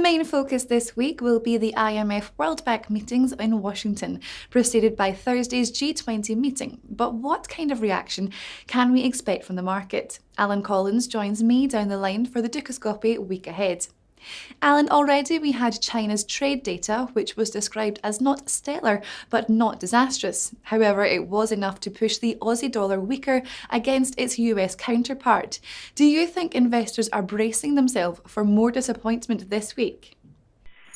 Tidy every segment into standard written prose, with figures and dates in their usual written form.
main focus this week will be the IMF World Bank meetings in Washington, preceded by Thursday's G20 meeting. But what kind of reaction can we expect from the market? Alan Collins joins me down the line for the Dukascopy week ahead. Alan, already we had China's trade data, which was described as not stellar, but not disastrous. However, it was enough to push the Aussie dollar weaker against its US counterpart. Do you think investors are bracing themselves for more disappointment this week?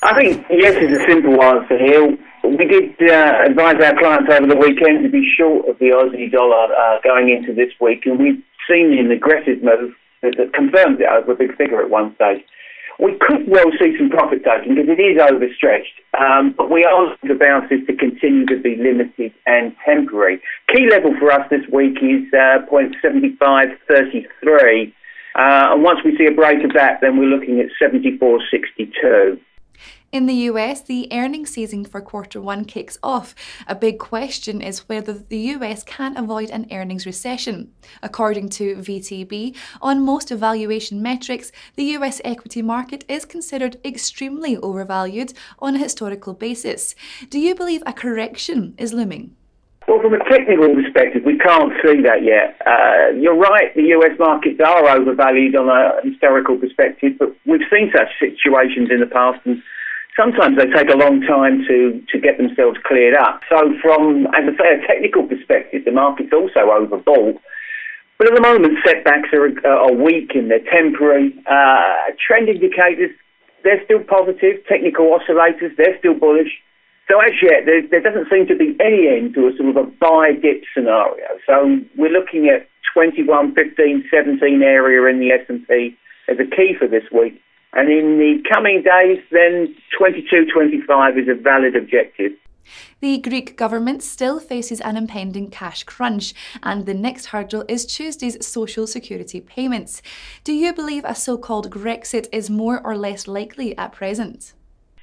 I think yes is a simple answer here. We did advise our clients over the weekend to be short of the Aussie dollar going into this week, and we've seen an aggressive move that confirms it over a big figure at one stage. We could well see some profit taking because it is overstretched, but we are looking for bounces to continue to be limited and temporary. Key level for us this week is 0.7533, and once we see a break of that, then we're looking at 74.62. In the US, the earnings season for Q1 kicks off. A big question is whether the US can avoid an earnings recession. According to VTB, on most valuation metrics, the US equity market is considered extremely overvalued on a historical basis. Do you believe a correction is looming? Well, from a technical perspective, we can't see that yet. You're right, the US markets are overvalued on a historical perspective, but we've seen such situations in the past, and sometimes they take a long time to get themselves cleared up. So from, as I say, a technical perspective, the market's also overbought. But at the moment, setbacks are weak and they're temporary. Trend indicators, they're still positive. Technical oscillators, they're still bullish. So as yet, there doesn't seem to be any end to a sort of a buy-dip scenario. So we're looking at 21, 15, 17 area in the S&P as a key for this week. And in the coming days, then 22, 25 is a valid objective. The Greek government still faces an impending cash crunch, and the next hurdle is Tuesday's social security payments. Do you believe a so-called Grexit is more or less likely at present?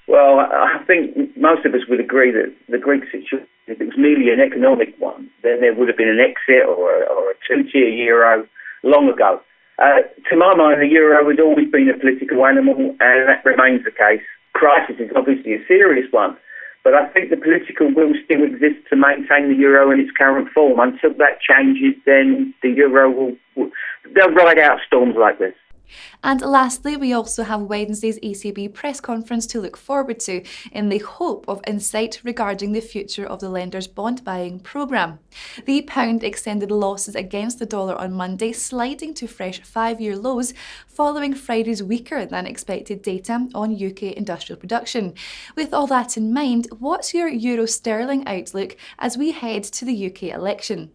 Well, I think most of us would agree that the Greek situation, if it was merely an economic one, then there would have been an exit or a two-tier euro long ago. To my mind, the euro has always been a political animal, and that remains the case. Crisis is obviously a serious one, but I think the political will still exist to maintain the euro in its current form. Until that changes, then the euro they'll ride out storms like this. And lastly, we also have Wednesday's ECB press conference to look forward to in the hope of insight regarding the future of the lender's bond buying programme. The pound extended losses against the dollar on Monday, sliding to fresh 5-year lows following Friday's weaker than expected data on UK industrial production. With all that in mind, what's your euro sterling outlook as we head to the UK election?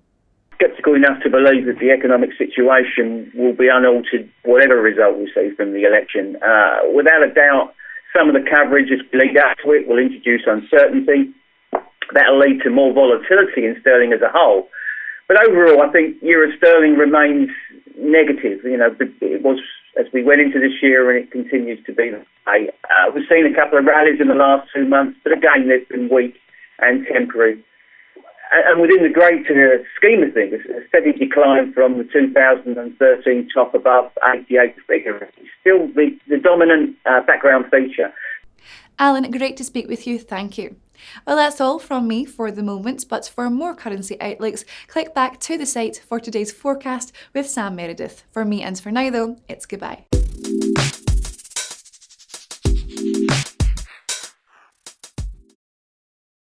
Sceptical enough to believe that the economic situation will be unaltered, whatever result we see from the election. Without a doubt, some of the coverage as we lead up to it will introduce uncertainty. That'll lead to more volatility in sterling as a whole. But overall, I think euro sterling remains negative. You know, it was as we went into this year, and it continues to be the way. We've seen a couple of rallies in the last 2 months, but again, they've been weak and temporary. And within the greater scheme of things, a steady decline from the 2013 top above 88 figure is still the dominant background feature. Alan, great to speak with you. Thank you. Well, that's all from me for the moment, but for more currency outlooks, click back to the site for today's forecast with Sam Meredith. For me and for now, though, it's goodbye.